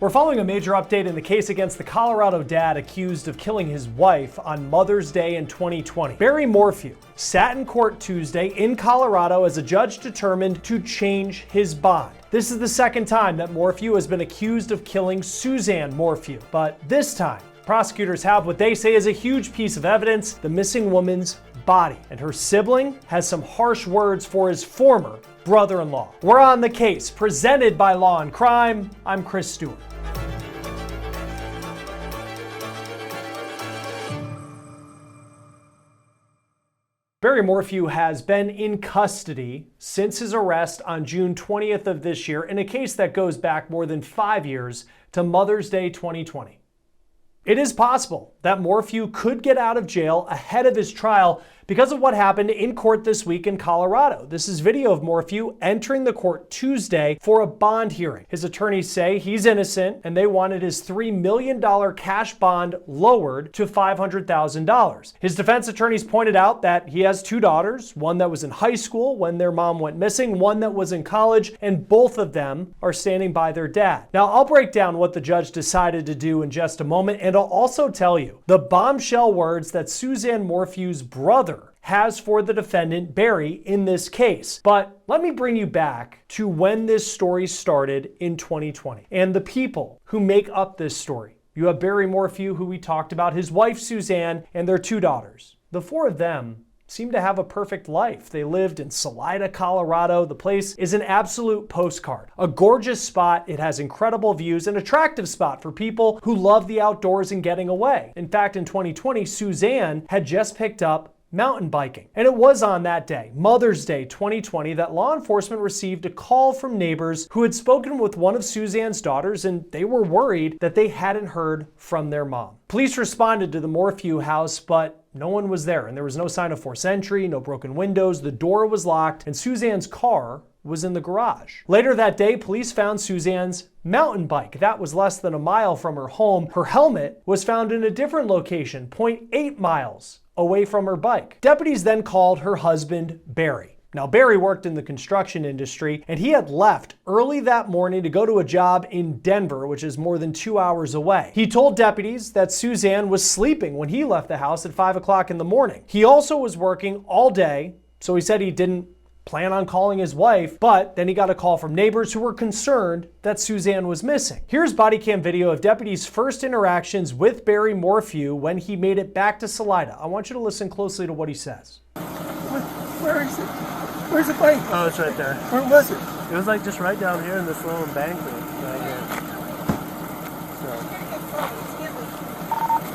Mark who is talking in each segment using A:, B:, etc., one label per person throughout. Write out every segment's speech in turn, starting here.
A: We're following a major update in the case against the Colorado dad accused of killing his wife on Mother's Day in 2020. Barry Morphew sat in court Tuesday in Colorado as a judge determined to change his bond. This is the second time that Morphew has been accused of killing Suzanne Morphew, but this time, prosecutors have what they say is a huge piece of evidence, the missing woman's body. And her sibling has some harsh words for his former brother-in-law. We're on the case, presented by Law&Crime. I'm Chris Stewart. Barry Morphew has been in custody since his arrest on June 20th of this year in a case that goes back more than 5 years to Mother's Day 2020. It is possible that Morphew could get out of jail ahead of his trial because of what happened in court this week in Colorado. This is video of Morphew entering the court Tuesday for a bond hearing. His attorneys say he's innocent and they wanted his $3 million cash bond lowered to $500,000. His defense attorneys pointed out that he has two daughters, one that was in high school when their mom went missing, one that was in college, and both of them are standing by their dad. Now, I'll break down what the judge decided to do in just a moment, and I'll also tell you the bombshell words that Suzanne Morphew's brother has for the defendant, Barry, in this case. But let me bring you back to when this story started in 2020 and the people who make up this story. You have Barry Morphew, who we talked about, his wife, Suzanne, and their two daughters. The four of them seem to have a perfect life. They lived in Salida, Colorado. The place is an absolute postcard. A gorgeous spot. It has incredible views, an attractive spot for people who love the outdoors and getting away. In fact, in 2020, Suzanne had just picked up mountain biking. And it was on that day, Mother's Day 2020, that law enforcement received a call from neighbors who had spoken with one of Suzanne's daughters, and they were worried that they hadn't heard from their mom. Police responded to the Morphew house, but no one was there, and there was no sign of forced entry, no broken windows, the door was locked, and Suzanne's car was in the garage. Later that day, police found Suzanne's mountain bike. That was less than a mile from her home. Her helmet was found in a different location, 0.8 miles away from her bike. Deputies then called her husband, Barry. Now, Barry worked in the construction industry, and he had left early that morning to go to a job in Denver, which is more than 2 hours away. He told deputies that Suzanne was sleeping when he left the house at 5 o'clock in the morning. He also was working all day, so he said he didn't plan on calling his wife, but then he got a call from neighbors who were concerned that Suzanne was missing. Here's body cam video of deputies' first interactions with Barry Morphew when he made it back to Salida. I want you to listen closely to what he says.
B: Where is it? Where's the bike?
C: Oh, it's right there.
B: Where was it?
C: It was like just right down here in this little embankment right here.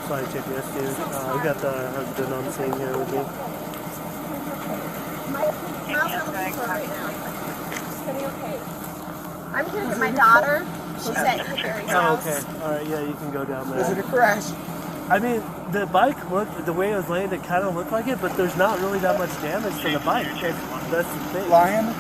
C: Sorry, check this, dude. We got the husband on scene here with me.
D: I'm here with my daughter. She's at Barry's house.
C: Oh, okay. All right, yeah, you can go down there.
B: Was it a crash?
C: I mean, the bike looked, the way it was laying, it kind of looked like it, but there's not really that much damage to the bike. That's the thing.
B: Lion?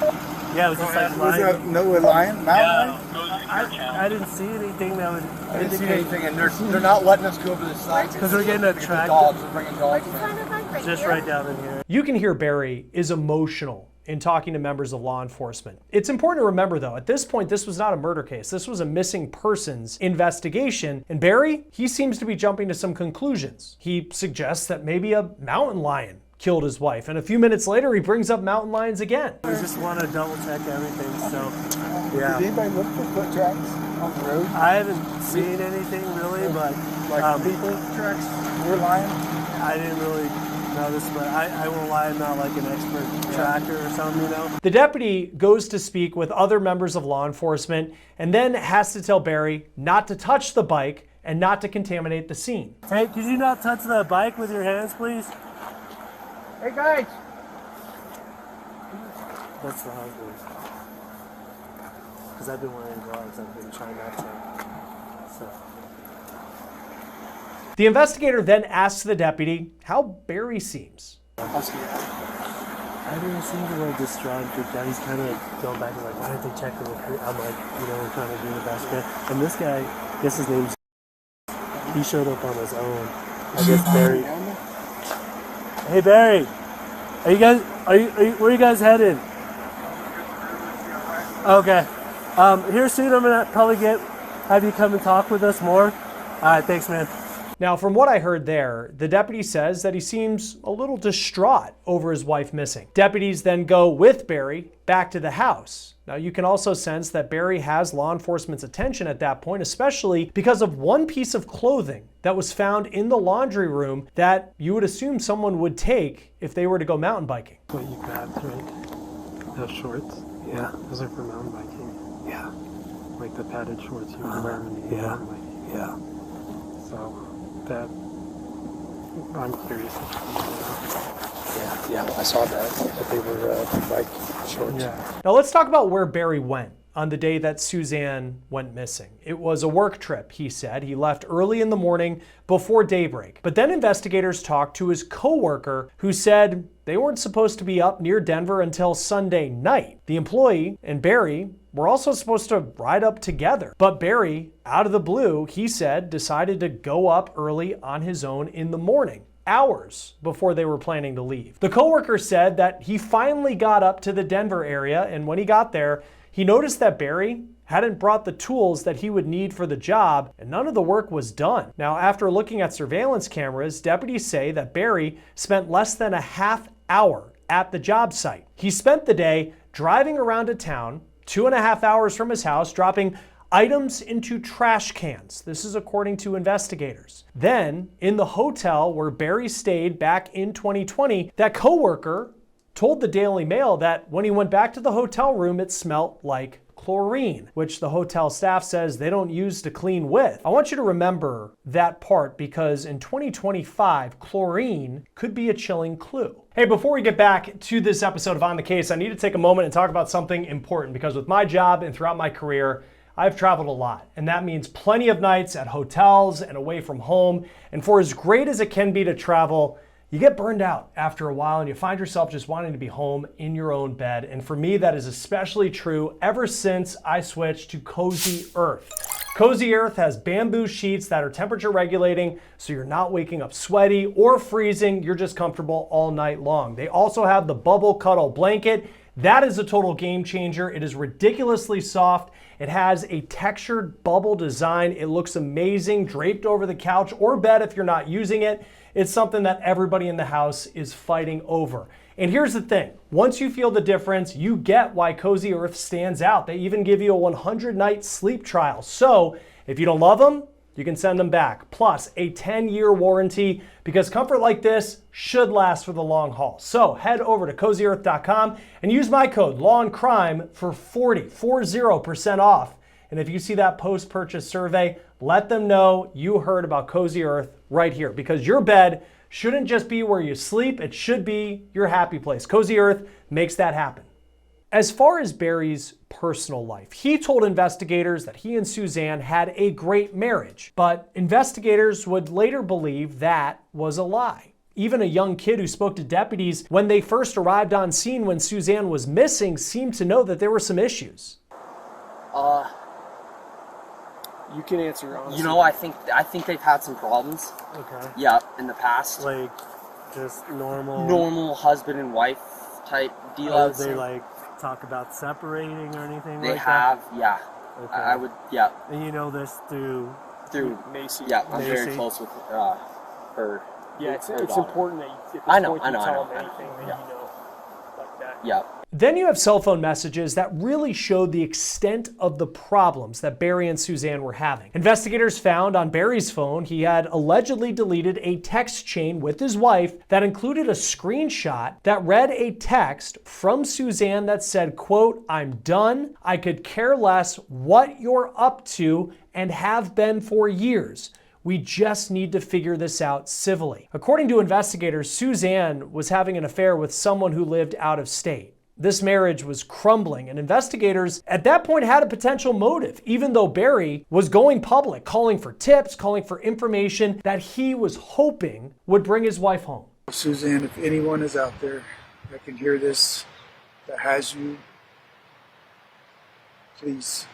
C: Yeah, it was just like
B: Was
C: lying.
B: there no lion? Mountain
C: I didn't see anything that would
B: lion? I didn't see anything, and they're not letting us go over the site.
C: Because we're getting a track
B: Dogs, we're bringing dogs in.
C: just right down in here.
A: You can hear Barry is emotional in talking to members of law enforcement. It's important to remember, though, at this point, this was not a murder case. This was a missing persons investigation. And Barry, he seems to be jumping to some conclusions. He suggests that maybe a mountain lion killed his wife. And a few minutes later, he brings up mountain lions again.
C: We just want to double check everything, so yeah.
B: Did anybody look for foot tracks on the road?
C: I haven't seen anything really, but
B: Like people tracks? Or lion?
C: I didn't really notice, but I won't lie, I'm not like an expert tracker or something, you know?
A: The deputy goes to speak with other members of law enforcement and then has to tell Barry not to touch the bike and not to contaminate the scene.
C: Hey, could you not touch the bike with your hands, please?
B: Hey guys!
C: That's the husband. Because I've been wearing gloves, I've been trying not to. So.
A: The investigator then asks the deputy how Barry seems.
C: I didn't seem a little distraught and freaked out. He's kind of going back and like, why didn't they check the recruit? I'm like, you know, we're trying to do the best fit. And this guy, I guess his name's, he showed up on his own. I guess Barry. Hey Barry, are you guys, where are you guys headed? Okay. Here soon I'm gonna probably get have you come and talk with us more? All right, thanks, man.
A: Now, from what I heard there, the deputy says that he seems a little distraught over his wife missing. Deputies then go with Barry back to the house. Now, you can also sense that Barry has law enforcement's attention at that point, especially because of one piece of clothing that was found in the laundry room that you would assume someone would take if they were to go mountain biking.
C: What you grabbed, right? Those shorts? Yeah. Those are for mountain biking. Yeah. Like the padded shorts you would wear when you go mountain biking. Yeah. So, that, I'm curious.
B: Yeah, I saw that they were bike shorts.
C: Yeah.
A: Now let's talk about where Barry went on the day that Suzanne went missing. It was a work trip, he said. He left early in the morning before daybreak. But then investigators talked to his coworker who said they weren't supposed to be up near Denver until Sunday night. The employee and Barry were also supposed to ride up together. But Barry, out of the blue, he said, decided to go up early on his own in the morning, hours before they were planning to leave. The coworker said that he finally got up to the Denver area, and when he got there, he noticed that Barry hadn't brought the tools that he would need for the job, and none of the work was done. Now, after looking at surveillance cameras, deputies say that Barry spent less than a half hour at the job site. He spent the day driving around a town, 2.5 hours from his house, dropping items into trash cans. This is according to investigators. Then, in the hotel where Barry stayed back in 2020, that coworker told the Daily Mail that when he went back to the hotel room, it smelled like chlorine, which the hotel staff says they don't use to clean with. I want you to remember that part because in 2025, chlorine could be a chilling clue. Hey, before we get back to this episode of On the Case, I need to take a moment and talk about something important because with my job and throughout my career, I've traveled a lot, and that means plenty of nights at hotels and away from home. And for as great as it can be to travel, you get burned out after a while and you find yourself just wanting to be home in your own bed. And for me, that is especially true ever since I switched to Cozy Earth. Cozy Earth has bamboo sheets that are temperature regulating, so you're not waking up sweaty or freezing, you're just comfortable all night long. They also have the bubble cuddle blanket. That is a total game changer. It is ridiculously soft. It has a textured bubble design. It looks amazing draped over the couch or bed if you're not using it. It's something that everybody in the house is fighting over. And here's the thing, once you feel the difference, you get why Cozy Earth stands out. They even give you a 100-night sleep trial. So if you don't love them, you can send them back. Plus a 10-year warranty because comfort like this should last for the long haul. So head over to CozyEarth.com and use my code Law&Crime for 40% off. And if you see that post-purchase survey, let them know you heard about Cozy Earth right here because your bed shouldn't just be where you sleep, it should be your happy place. Cozy Earth makes that happen. As far as Barry's personal life, he told investigators that he and Suzanne had a great marriage, but investigators would later believe that was a lie. Even a young kid who spoke to deputies when they first arrived on scene when Suzanne was missing seemed to know that there were some issues.
C: You can answer honestly.
E: You know, I think they've had some problems.
C: Okay.
E: Yeah, in the past.
C: Like, just normal.
E: Normal husband and wife type deal. I would
C: They
E: say.
C: like talk about separating or anything
E: They
C: like
E: have, yeah.
C: that? Okay.
E: I would, yeah.
C: And you know this through
B: Macy.
E: Yeah, I'm
C: Macy.
E: very close with her.
B: Yeah, it's
E: her daughter.
B: important that you, at this
E: I know,
B: point
E: I
B: you
E: know,
B: tell
E: I
B: them
E: know.
B: anything that
E: Yeah.
B: you know like that.
E: Yeah.
A: Then you have cell phone messages that really showed the extent of the problems that Barry and Suzanne were having. Investigators found on Barry's phone he had allegedly deleted a text chain with his wife that included a screenshot that read a text from Suzanne that said, quote, "I'm done. I could care less what you're up to and have been for years. We just need to figure this out civilly." According to investigators, Suzanne was having an affair with someone who lived out of state. This marriage was crumbling, and investigators at that point had a potential motive, even though Barry was going public, calling for tips, calling for information that he was hoping would bring his wife home.
F: Suzanne, if anyone is out there that can hear this, that has you, please,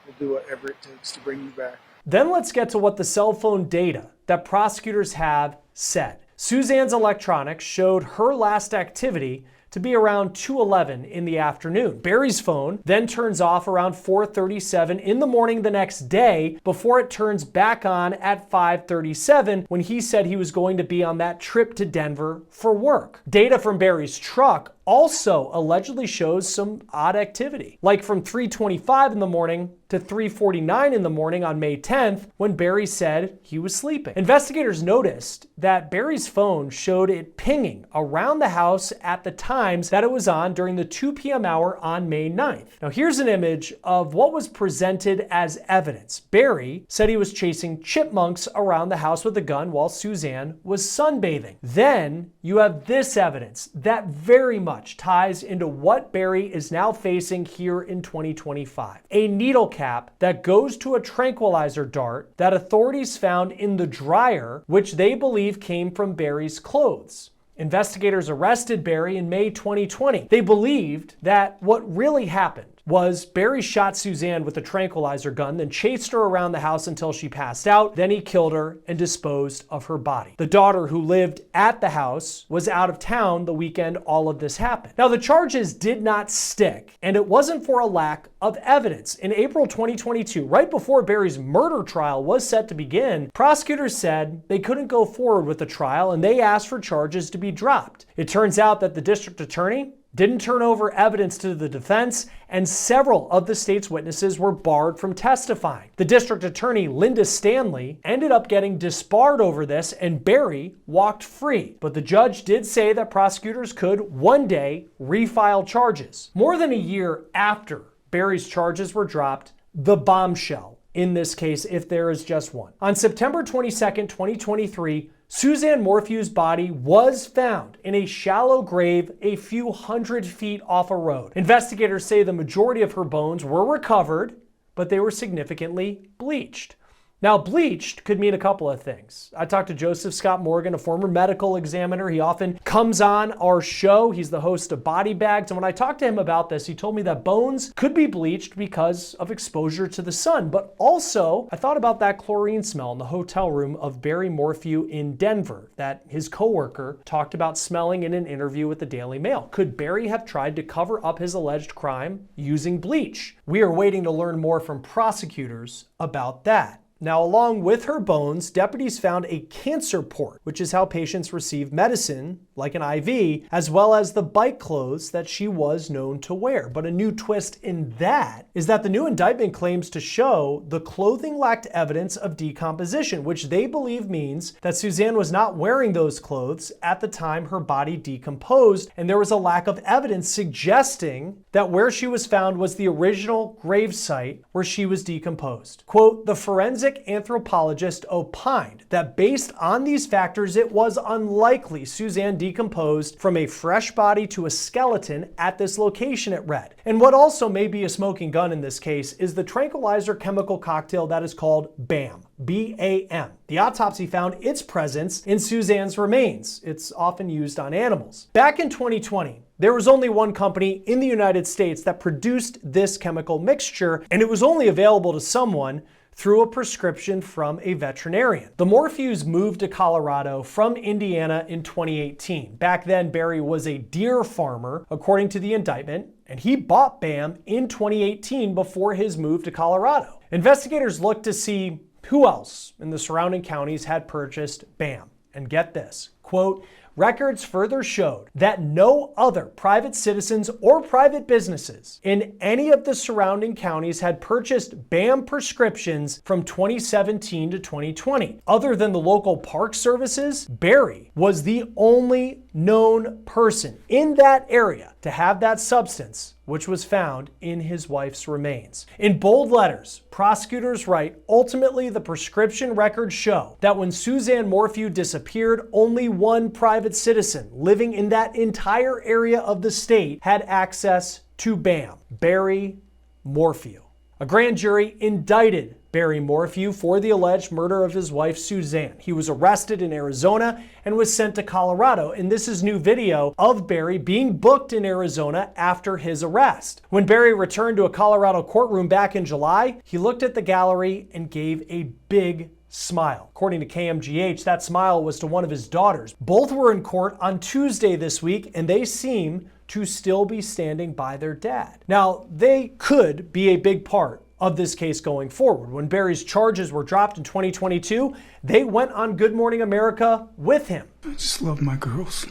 F: we'll do whatever it takes to bring you back.
A: Then let's get to what the cell phone data that prosecutors have said. Suzanne's electronics showed her last activity to be around 2:11 in the afternoon. Barry's phone then turns off around 4:37 in the morning the next day before it turns back on at 5:37 when he said he was going to be on that trip to Denver for work. Data from Barry's truck also allegedly shows some odd activity, like from 3:25 in the morning to 3:49 in the morning on May 10th when Barry said he was sleeping. Investigators noticed that Barry's phone showed it pinging around the house at the times that it was on during the 2 p.m. hour on May 9th. Now here's an image of what was presented as evidence. Barry said he was chasing chipmunks around the house with a gun while Suzanne was sunbathing. Then you have this evidence that very much ties into what Barry is now facing here in 2025. A needle cap that goes to a tranquilizer dart that authorities found in the dryer, which they believe came from Barry's clothes. Investigators arrested Barry in May 2020. They believed that what really happened was Barry shot Suzanne with a tranquilizer gun, then chased her around the house until she passed out. Then he killed her and disposed of her body. The daughter who lived at the house was out of town the weekend all of this happened. Now, the charges did not stick, and it wasn't for a lack of evidence. In April 2022, right before Barry's murder trial was set to begin, prosecutors said they couldn't go forward with the trial, and they asked for charges to be dropped. It turns out that the district attorney didn't turn over evidence to the defense, and several of the state's witnesses were barred from testifying. The district attorney, Linda Stanley, ended up getting disbarred over this, and Barry walked free. But the judge did say that prosecutors could one day refile charges. More than a year after Barry's charges were dropped, the bombshell in this case, if there is just one. On September 22nd, 2023, Suzanne Morphew's body was found in a shallow grave a few hundred feet off a road. Investigators say the majority of her bones were recovered, but they were significantly bleached. Now, bleached could mean a couple of things. I talked to Joseph Scott Morgan, a former medical examiner. He often comes on our show. He's the host of Body Bags. And when I talked to him about this, he told me that bones could be bleached because of exposure to the sun. But also, I thought about that chlorine smell in the hotel room of Barry Morphew in Denver that his coworker talked about smelling in an interview with the Daily Mail. Could Barry have tried to cover up his alleged crime using bleach? We are waiting to learn more from prosecutors about that. Now, along with her bones, deputies found a cancer port, which is how patients receive medicine, like an IV, as well as the bike clothes that she was known to wear. But a new twist in that is that the new indictment claims to show the clothing lacked evidence of decomposition, which they believe means that Suzanne was not wearing those clothes at the time her body decomposed, and there was a lack of evidence suggesting that where she was found was the original grave site where she was decomposed. Quote, the forensic anthropologist opined that based on these factors, it was unlikely Suzanne decomposed from a fresh body to a skeleton at this location, it read. And what also may be a smoking gun in this case is the tranquilizer chemical cocktail that is called BAM. B-A-M. The autopsy found its presence in Suzanne's remains. It's often used on animals. Back in 2020, there was only one company in the United States that produced this chemical mixture, and it was only available to someone through a prescription from a veterinarian. The Morphews moved to Colorado from Indiana in 2018. Back then, Barry was a deer farmer, according to the indictment, and he bought BAM in 2018 before his move to Colorado. Investigators looked to see who else in the surrounding counties had purchased BAM. And get this, quote, records further showed that no other private citizens or private businesses in any of the surrounding counties had purchased BAM prescriptions from 2017 to 2020. Other than the local park services, Barry was the only known person in that area to have that substance, which was found in his wife's remains. In bold letters, prosecutors write, ultimately the prescription records show that when Suzanne Morphew disappeared, only one private citizen living in that entire area of the state had access to BAM, Barry Morphew. A grand jury indicted Barry Morphew, for the alleged murder of his wife, Suzanne. He was arrested in Arizona and was sent to Colorado. And this is new video of Barry being booked in Arizona after his arrest. When Barry returned to a Colorado courtroom back in July, he looked at the gallery and gave a big smile. According to KMGH, that smile was to one of his daughters. Both were in court on Tuesday this week, and they seem to still be standing by their dad. Now, they could be a big part of this case going forward. When Barry's charges were dropped in 2022, they went on Good Morning America with him.
F: I just love my girls,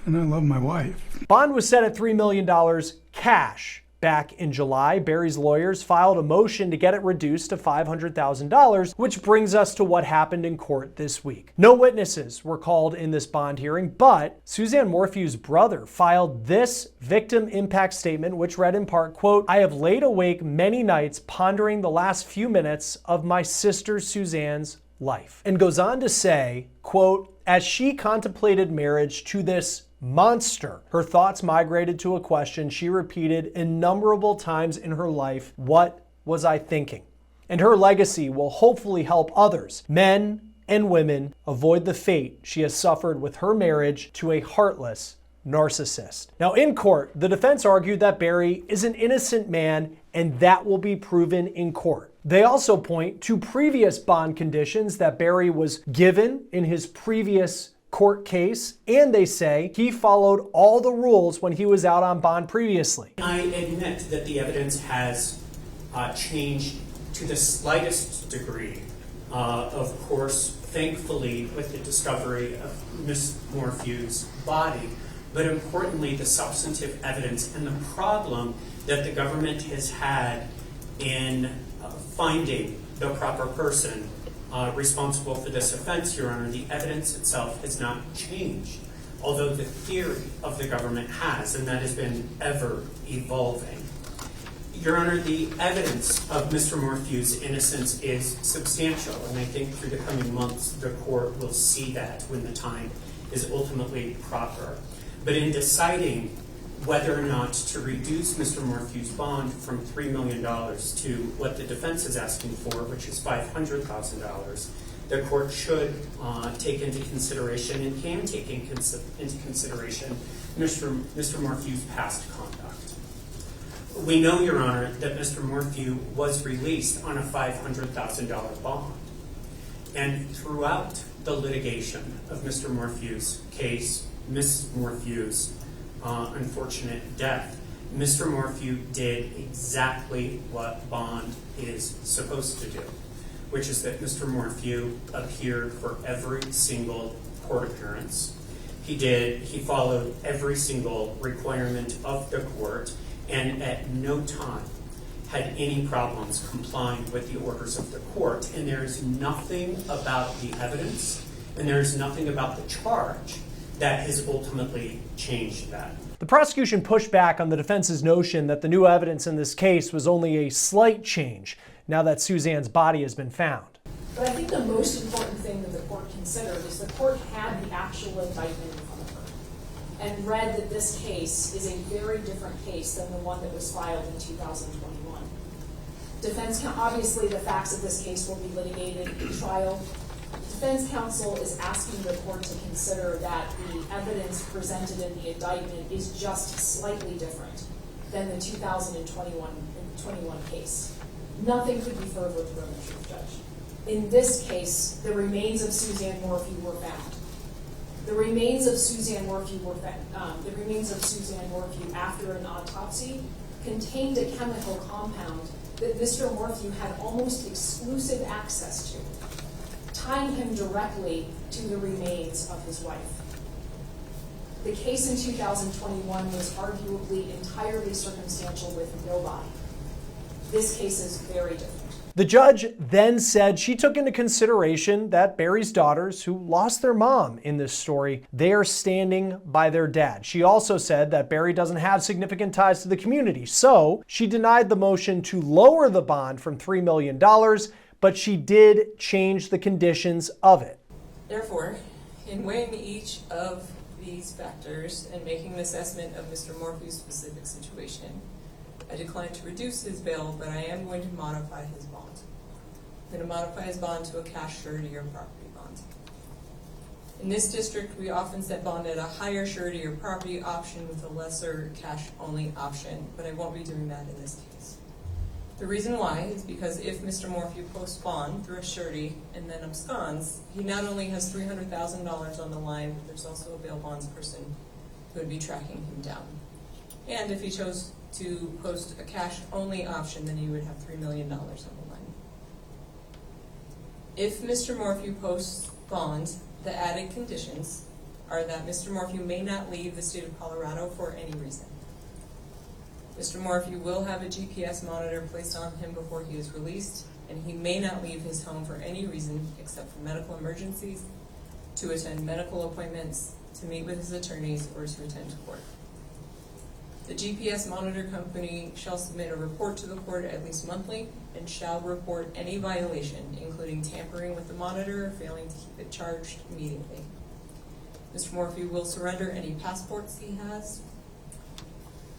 F: and I love my wife.
A: Bond was set at $3 million cash. Back in July, Barry's lawyers filed a motion to get it reduced to $500,000, which brings us to what happened in court this week. No witnesses were called in this bond hearing, but Suzanne Morphew's brother filed this victim impact statement, which read in part, quote, "I have laid awake many nights pondering the last few minutes of my sister Suzanne's life," and goes on to say, quote, "As she contemplated marriage to this monster, her thoughts migrated to a question she repeated innumerable times in her life: what was I thinking?" And her legacy will hopefully help others, men and women, avoid the fate she has suffered with her marriage to a heartless narcissist. Now, in court, the defense argued that Barry is an innocent man, and that will be proven in court. They also point to previous bond conditions that Barry was given in his previous court case, and they say he followed all the rules when he was out on bond previously.
G: I admit that the evidence has changed to the slightest degree. Of course, thankfully, with the discovery of Ms. Morphew's body, but importantly, the substantive evidence and the problem that the government has had in finding the proper person responsible for this offense, Your Honor. The evidence itself has not changed, although the theory of the government has, and that has been ever evolving. Your Honor, the evidence of Mr. Morphew's innocence is substantial, and I think through the coming months the court will see that when the time is ultimately proper. But in deciding whether or not to reduce Mr. Morphew's bond from $3 million to what the defense is asking for, which is $500,000, the court should take into consideration and can take into consideration Mr. Morphew's past conduct. We know, Your Honor, that Mr. Morphew was released on a $500,000 bond. And throughout the litigation of Mr. Morphew's case, Ms. Morphew's unfortunate death, Mr. Morphew did exactly what bond is supposed to do, which is that Mr. Morphew appeared for every single court appearance. He followed every single requirement of the court, and at no time had any problems complying with the orders of the court. And there is nothing about the evidence, and there is nothing about the charge that has ultimately changed that.
A: The prosecution pushed back on the defense's notion that the new evidence in this case was only a slight change now that Suzanne's body has been found.
H: But I think the most important thing that the court considered is the court had the actual indictment in front of her and read that this case is a very different case than the one that was filed in 2021. Obviously the facts of this case will be litigated in trial. Defense counsel is asking the court to consider that the evidence presented in the indictment is just slightly different than the 2021 case. Nothing could be further from the truth, Judge. In this case, the remains of Suzanne Morphew were found. The remains of Suzanne Morphew after an autopsy contained a chemical compound that Mr. Morphew had almost exclusive access to, tying him directly to the remains of his wife. The case in 2021 was arguably entirely circumstantial with no body. This case is very different.
A: The judge then said she took into consideration that Barry's daughters, who lost their mom in this story, they are standing by their dad. She also said that Barry doesn't have significant ties to the community, so she denied the motion to lower the bond from $3 million, but she did change the conditions of it.
I: Therefore, in weighing each of these factors and making an assessment of Mr. Morphew's specific situation, I decline to reduce his bail, but I am going to modify his bond. I'm going to modify his bond to a cash surety or property bond. In this district, we often set bond at a higher surety or property option with a lesser cash-only option, but I won't be doing that in this case. The reason why is because if Mr. Morphew posts bond through a surety and then absconds, he not only has $300,000 on the line, but there's also a bail bonds person who would be tracking him down. And if he chose to post a cash-only option, then he would have $3 million on the line. If Mr. Morphew posts bond, the added conditions are that Mr. Morphew may not leave the state of Colorado for any reason. Mr. Morphew will have a GPS monitor placed on him before he is released, and he may not leave his home for any reason except for medical emergencies, to attend medical appointments, to meet with his attorneys, or to attend court. The GPS monitor company shall submit a report to the court at least monthly and shall report any violation, including tampering with the monitor or failing to keep it charged immediately. Mr. Morphew will surrender any passports he has.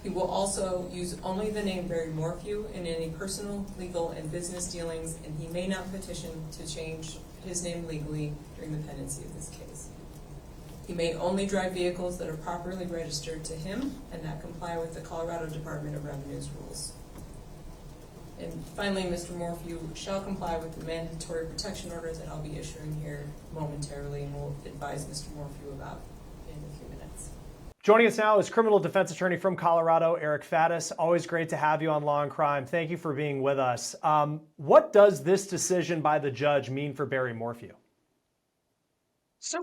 I: He will also use only the name Barry Morphew in any personal, legal, and business dealings, and he may not petition to change his name legally during the pendency of this case. He may only drive vehicles that are properly registered to him and that comply with the Colorado Department of Revenue's rules. And finally, Mr. Morphew shall comply with the mandatory protection order that I'll be issuing here momentarily and will advise Mr. Morphew about in a few minutes.
A: Joining us now is criminal defense attorney from Colorado, Eric Faddis. Always great to have you on Law and Crime. Thank you for being with us. What does this decision by the judge mean for Barry Morphew?
J: So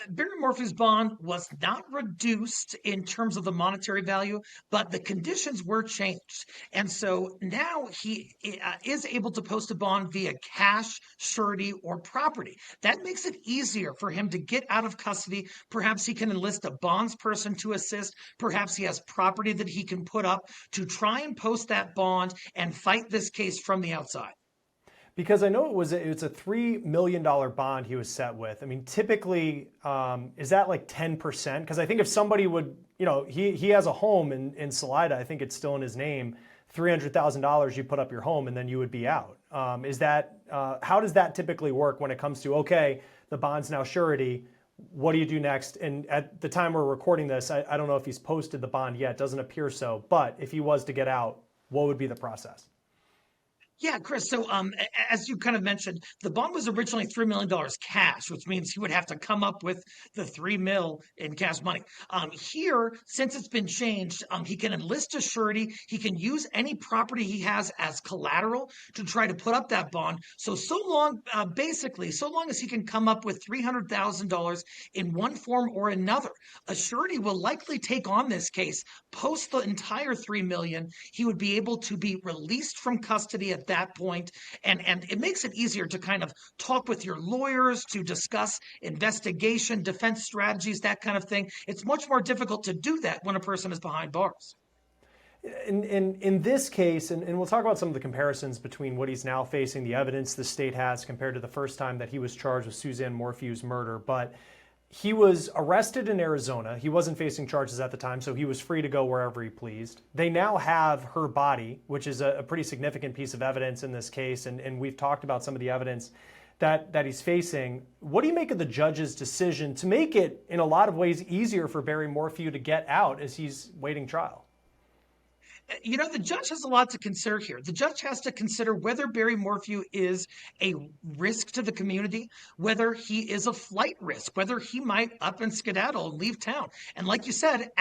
J: Barry Morphew's bond was not reduced in terms of the monetary value, but the conditions were changed. And so now he is able to post a bond via cash, surety, or property. That makes it easier for him to get out of custody. Perhaps he can enlist a bonds person to assist. Perhaps he has property that he can put up to try and post that bond and fight this case from the outside.
A: Because I know it's a $3 million bond he was set with. I mean, typically, is that like 10%? Because I think if somebody would, he has a home in Salida, I think it's still in his name, $300,000 you put up your home and then you would be out. How does that typically work when it comes to, okay, the bond's now surety, what do you do next? And at the time we're recording this, I don't know if he's posted the bond yet, doesn't appear so, but if he was to get out, what would be the process?
J: Yeah, Chris. So as you kind of mentioned, the bond was originally $3 million cash, which means he would have to come up with the $3 million in cash money. Here, since it's been changed, he can enlist a surety. He can use any property he has as collateral to try to put up that bond. So long as he can come up with $300,000 in one form or another, a surety will likely take on this case, post the entire $3 million. He would be able to be released from custody at that point, and it makes it easier to kind of talk with your lawyers to discuss investigation, defense strategies, that kind of thing. It's much more difficult to do that when a person is behind bars.
A: In this case, and we'll talk about some of the comparisons between what he's now facing, the evidence the state has compared to the first time that he was charged with Suzanne Morphew's murder, but he was arrested in Arizona. He wasn't facing charges at the time, so he was free to go wherever he pleased. They now have her body, which is a pretty significant piece of evidence in this case, and we've talked about some of the evidence that he's facing. What do you make of the judge's decision to make it, in a lot of ways, easier for Barry Morphew to get out as he's waiting trial?
J: The judge has a lot to consider here. The judge has to consider whether Barry Morphew is a risk to the community, whether he is a flight risk, whether he might up and skedaddle and leave town. And like you said,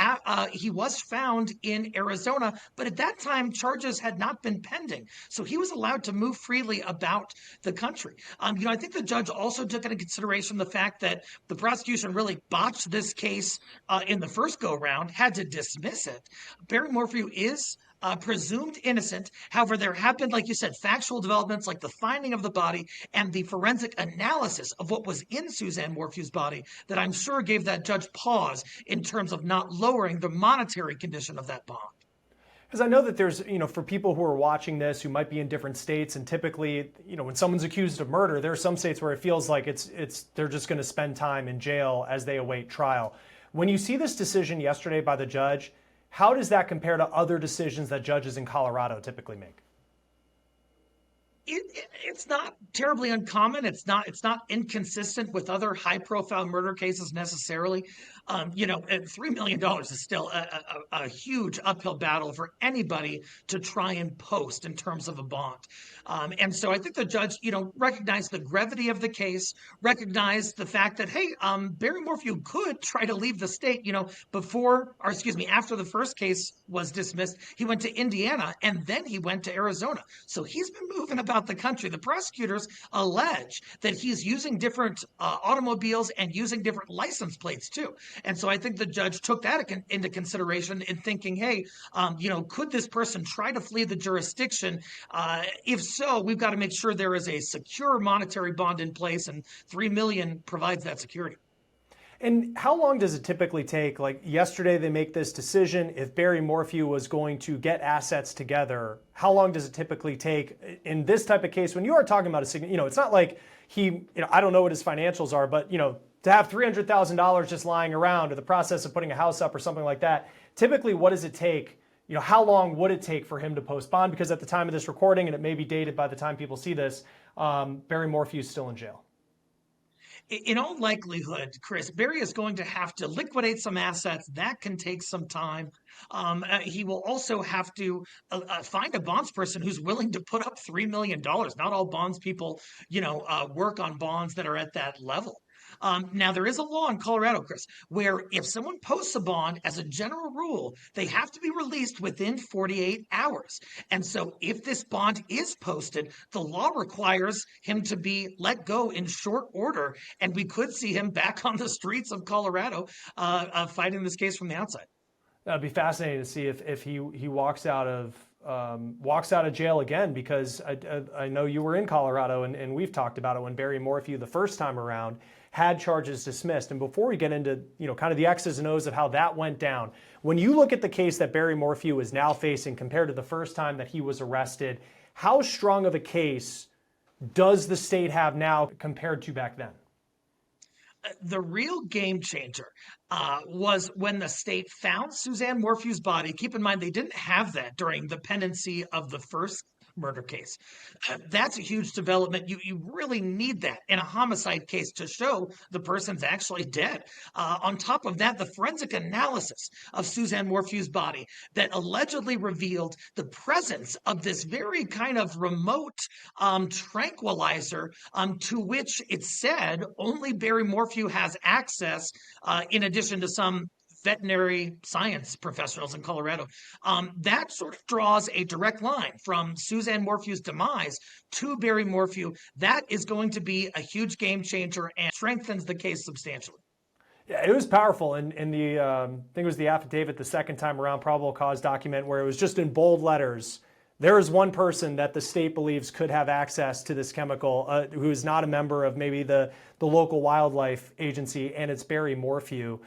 J: he was found in Arizona, but at that time, charges had not been pending. So he was allowed to move freely about the country. I think the judge also took into consideration the fact that the prosecution really botched this case in the first go-round, had to dismiss it. Barry Morphew is presumed innocent. However, there have been, like you said, factual developments like the finding of the body and the forensic analysis of what was in Suzanne Morphew's body that I'm sure gave that judge pause in terms of not lowering the monetary condition of that bond.
A: Because I know that there's, for people who are watching this who might be in different states, and typically, when someone's accused of murder, there are some states where it feels like they're just going to spend time in jail as they await trial. When you see this decision yesterday by the judge, how does that compare to other decisions that judges in Colorado typically make?
J: It's not terribly uncommon. It's not inconsistent with other high-profile murder cases necessarily. And $3 million is still a huge uphill battle for anybody to try and post in terms of a bond. And so I think the judge, recognized the gravity of the case, recognized the fact that, hey, Barry Morphew could try to leave the state, after the first case was dismissed, he went to Indiana and then he went to Arizona. So he's been moving about the country. The prosecutors allege that he's using different automobiles and using different license plates too. And so I think the judge took that into consideration in thinking, hey, could this person try to flee the jurisdiction? If so, we've got to make sure there is a secure monetary bond in place, and $3 million provides that security.
A: And how long does it typically take? Like yesterday, they make this decision. If Barry Morphew was going to get assets together, how long does it typically take in this type of case? When you are talking about it's not like I don't know what his financials are, but to have $300,000 just lying around, or the process of putting a house up or something like that, typically what does it take? How long would it take for him to post bond? Because at the time of this recording, and it may be dated by the time people see this, Barry Morphew is still in jail.
J: In all likelihood, Chris, Barry is going to have to liquidate some assets. That can take some time. He will also have to find a bondsperson who's willing to put up $3 million. Not all bonds people, work on bonds that are at that level. Now, there is a law in Colorado, Chris, where if someone posts a bond, as a general rule, they have to be released within 48 hours. And so if this bond is posted, the law requires him to be let go in short order. And we could see him back on the streets of Colorado fighting this case from the outside.
A: That'd be fascinating to see if he walks out of jail again, because I know you were in Colorado and we've talked about it when Barry Morphew the first time around had charges dismissed. And before we get into kind of the X's and O's of how that went down, when you look at the case that Barry Morphew is now facing compared to the first time that he was arrested, how strong of a case does the state have now compared to back then?
J: The real game changer was when the state found Suzanne Morphew's body. Keep in mind, they didn't have that during the pendency of the first murder case. That's a huge development. You really need that in a homicide case to show the person's actually dead. On top of that, the forensic analysis of Suzanne Morphew's body that allegedly revealed the presence of this very kind of remote tranquilizer to which it said only Barry Morphew has access, in addition to some veterinary science professionals in Colorado. That sort of draws a direct line from Suzanne Morphew's demise to Barry Morphew. That is going to be a huge game changer and strengthens the case substantially.
A: Yeah, it was powerful. And the I think it was the affidavit the second time around, probable cause document, where it was just in bold letters. There is one person that the state believes could have access to this chemical who is not a member of maybe the local wildlife agency, and it's Barry Morphew.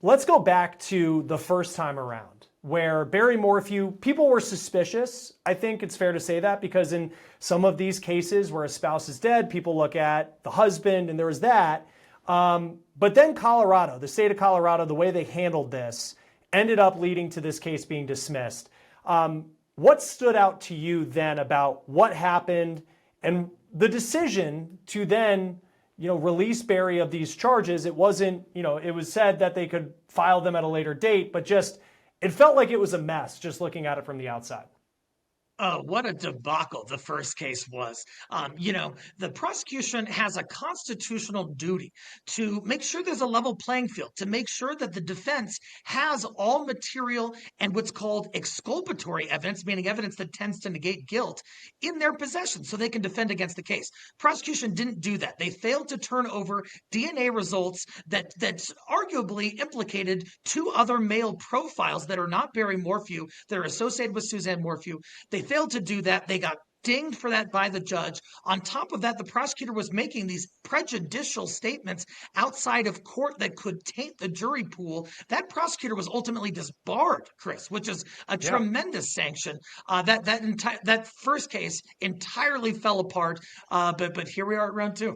A: Let's go back to the first time around, where Barry Morphew, people were suspicious. I think it's fair to say that, because in some of these cases where a spouse is dead, people look at the husband, and there was that. But then Colorado, the state of Colorado, the way they handled this ended up leading to this case being dismissed. What stood out to you then about what happened and the decision to then release Barry of these charges? It wasn't, it was said that they could file them at a later date, but just, it felt like it was a mess just looking at it from the outside.
J: Oh, what a debacle the first case was. The prosecution has a constitutional duty to make sure there's a level playing field, to make sure that the defense has all material and what's called exculpatory evidence, meaning evidence that tends to negate guilt, in their possession so they can defend against the case. Prosecution didn't do that. They failed to turn over DNA results that arguably implicated two other male profiles that are not Barry Morphew, that are associated with Suzanne Morphew. They failed to do that. They got dinged for that by the judge. On top of that, the prosecutor was making these prejudicial statements outside of court that could taint the jury pool. That prosecutor was ultimately disbarred, Chris, which is a tremendous sanction. That first case entirely fell apart, but here we are at round two.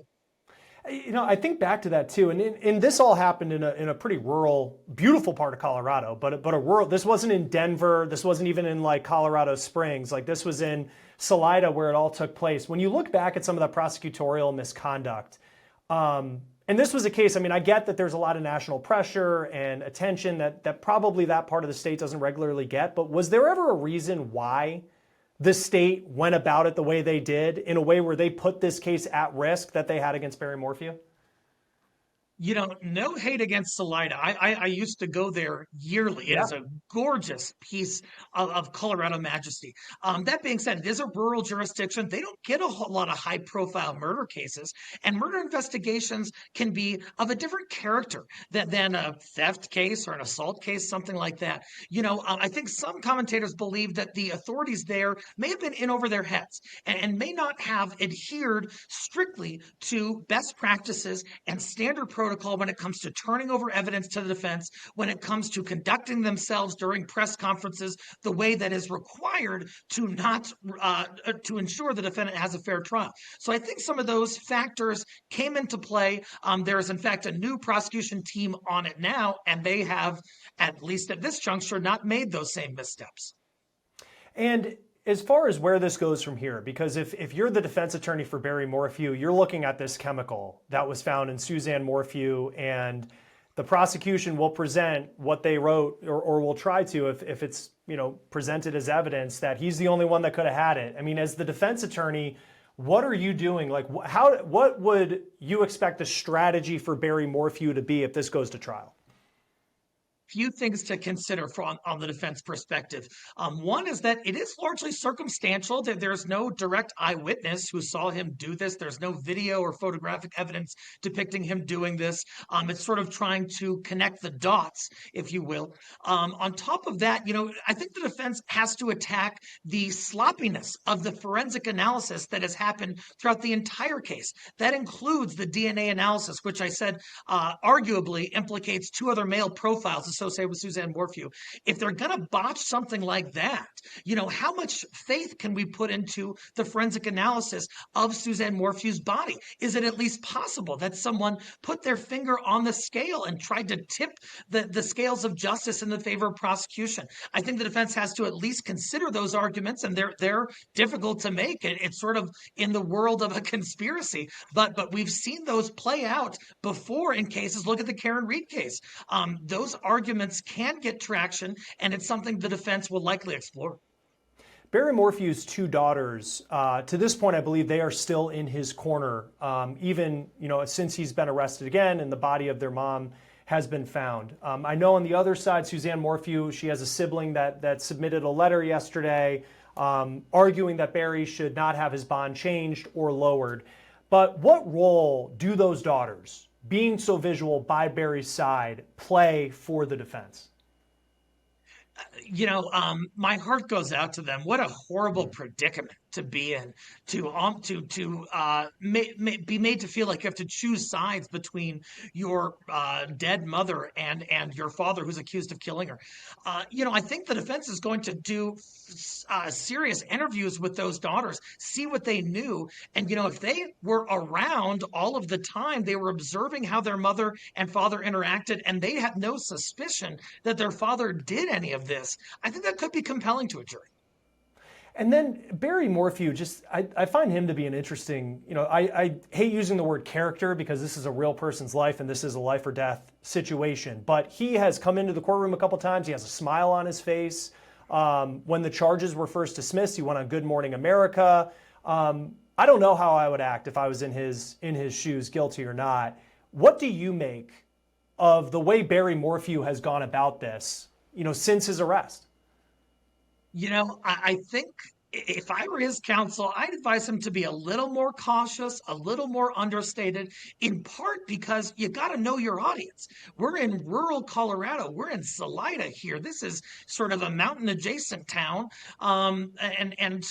A: I think back to that too, and this all happened in a pretty rural, beautiful part of Colorado, but a rural. This wasn't in Denver. This wasn't even in like Colorado Springs. Like this was in Salida where it all took place. When you look back at some of the prosecutorial misconduct, and this was a case. I mean, I get that there's a lot of national pressure and attention that probably that part of the state doesn't regularly get. But was there ever a reason why the state went about it the way they did, in a way where they put this case at risk that they had against Barry Morphew?
J: No hate against Salida. I used to go there yearly. It is a gorgeous piece of Colorado majesty. That being said, it is a rural jurisdiction. They don't get a whole lot of high-profile murder cases, and murder investigations can be of a different character than a theft case or an assault case, something like that. I think some commentators believe that the authorities there may have been in over their heads and may not have adhered strictly to best practices and standard protocol when it comes to turning over evidence to the defense, when it comes to conducting themselves during press conferences the way that is required to not to ensure the defendant has a fair trial. So I think some of those factors came into play. There is in fact a new prosecution team on it now, and they have, at least at this juncture, not made those same missteps.
A: And as far as where this goes from here, because if you're the defense attorney for Barry Morphew, you're looking at this chemical that was found in Suzanne Morphew, and the prosecution will present what they wrote, or will try to, if it's presented as evidence that he's the only one that could have had it. I mean, as the defense attorney, what are you doing? Like, what would you expect the strategy for Barry Morphew to be if this goes to trial?
J: Few things to consider on the defense perspective. One is that it is largely circumstantial, that there's no direct eyewitness who saw him do this. There's no video or photographic evidence depicting him doing this. It's sort of trying to connect the dots, if you will. On top of that, I think the defense has to attack the sloppiness of the forensic analysis that has happened throughout the entire case. That includes the DNA analysis, which I said arguably implicates two other male profiles associated with Suzanne Morphew. If they're going to botch something like that, how much faith can we put into the forensic analysis of Suzanne Morphew's body? Is it at least possible that someone put their finger on the scale and tried to tip the scales of justice in the favor of prosecution? I think the defense has to at least consider those arguments, and they're difficult to make. It's sort of in the world of a conspiracy, but we've seen those play out before in cases. Look at the Karen Reed case. Those arguments can get traction, and it's something the defense will likely explore.
A: Barry Morphew's two daughters, to this point, I believe they are still in his corner, even since he's been arrested again and the body of their mom has been found. I know on the other side, Suzanne Morphew, she has a sibling that submitted a letter yesterday arguing that Barry should not have his bond changed or lowered. But what role do those daughters, being so visual by Barry's side, play for the defense?
J: My heart goes out to them. What a horrible predicament to be in, be made to feel like you have to choose sides between your dead mother and your father who's accused of killing her. I think the defense is going to do serious interviews with those daughters, see what they knew. And, if they were around all of the time, they were observing how their mother and father interacted, and they had no suspicion that their father did any of this, I think that could be compelling to a jury.
A: And then Barry Morphew, I find him to be an interesting, I hate using the word character because this is a real person's life and this is a life or death situation. But he has come into the courtroom a couple times. He has a smile on his face. When the charges were first dismissed, he went on Good Morning America. I don't know how I would act if I was in his shoes, guilty or not. What do you make of the way Barry Morphew has gone about this, since his arrest?
J: I think if I were his counsel, I'd advise him to be a little more cautious, a little more understated, in part because you got to know your audience. We're in rural Colorado. We're in Salida here. This is sort of a mountain adjacent town. And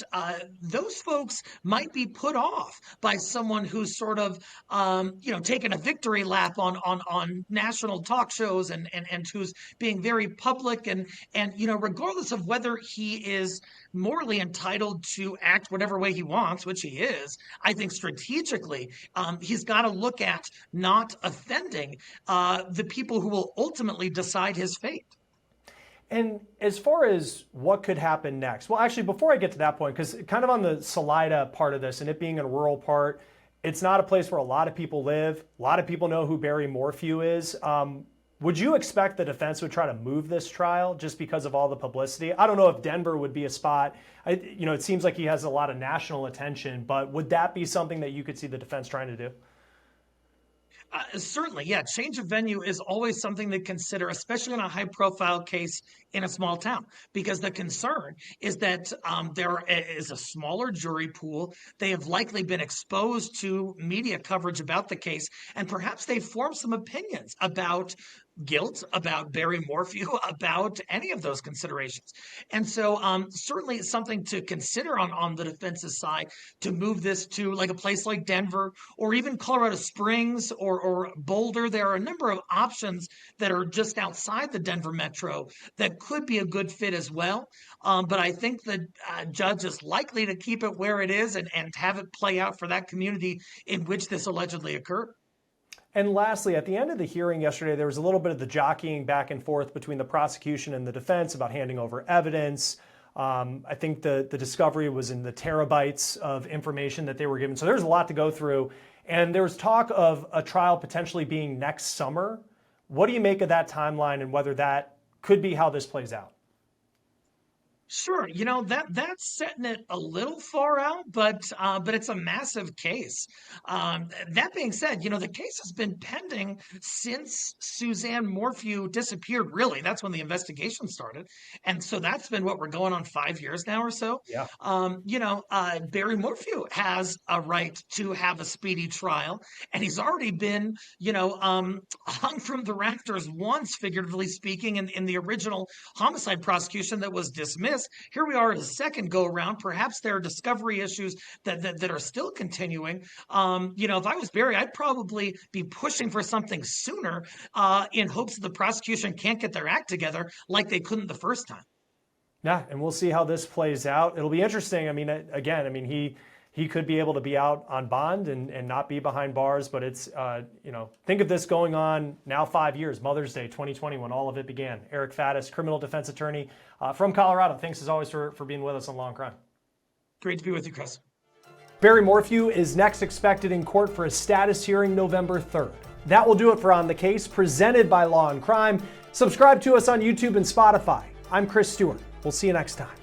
J: those folks might be put off by someone who's sort of, taken a victory lap on national talk shows and who's being very public and regardless of whether he is morally entitled to act whatever way he wants, which he is. I think strategically, he's got to look at not offending the people who will ultimately decide his fate.
A: And as far as what could happen next, well, actually, before I get to that point, because kind of on the Salida part of this and it being a rural part, it's not a place where a lot of people live. A lot of people know who Barry Morphew is. Would you expect the defense would try to move this trial just because of all the publicity? I don't know if Denver would be a spot. It seems like he has a lot of national attention, but would that be something that you could see the defense trying to do?
J: Certainly, yeah. Change of venue is always something to consider, especially in a high-profile case in a small town, because the concern is that there is a smaller jury pool. They have likely been exposed to media coverage about the case, and perhaps they formed some opinions about guilt, about Barry Morphew, about any of those considerations. And so certainly it's something to consider on the defense's side to move this to like a place like Denver or even Colorado Springs or Boulder. There are a number of options that are just outside the Denver metro that could be a good fit as well. But I think the judge is likely to keep it where it is and have it play out for that community in which this allegedly occurred.
A: And lastly, at the end of the hearing yesterday, there was a little bit of the jockeying back and forth between the prosecution and the defense about handing over evidence. I think the discovery was in the terabytes of information that they were given. So there's a lot to go through. And there was talk of a trial potentially being next summer. What do you make of that timeline and whether that could be how this plays out?
J: Sure, that's setting it a little far out, but it's a massive case. That being said, the case has been pending since Suzanne Morphew disappeared. Really, that's when the investigation started, and so that's been what we're going on 5 years now or so.
A: Yeah.
J: Barry Morphew has a right to have a speedy trial, and he's already been, hung from the rafters once, figuratively speaking, in the original homicide prosecution that was dismissed. Here we are at a second go around. Perhaps there are discovery issues that are still continuing. If I was Barry, I'd probably be pushing for something sooner in hopes that the prosecution can't get their act together like they couldn't the first time.
A: Yeah, and we'll see how this plays out. It'll be interesting. He could be able to be out on bond and not be behind bars, but it's, think of this going on now 5 years, Mother's Day 2020, when all of it began. Eric Faddis, criminal defense attorney from Colorado. Thanks as always for being with us on Law&Crime.
J: Great to be with you, Chris.
A: Barry Morphew is next expected in court for a status hearing November 3rd. That will do it for On the Case, presented by Law&Crime. Subscribe to us on YouTube and Spotify. I'm Chris Stewart. We'll see you next time.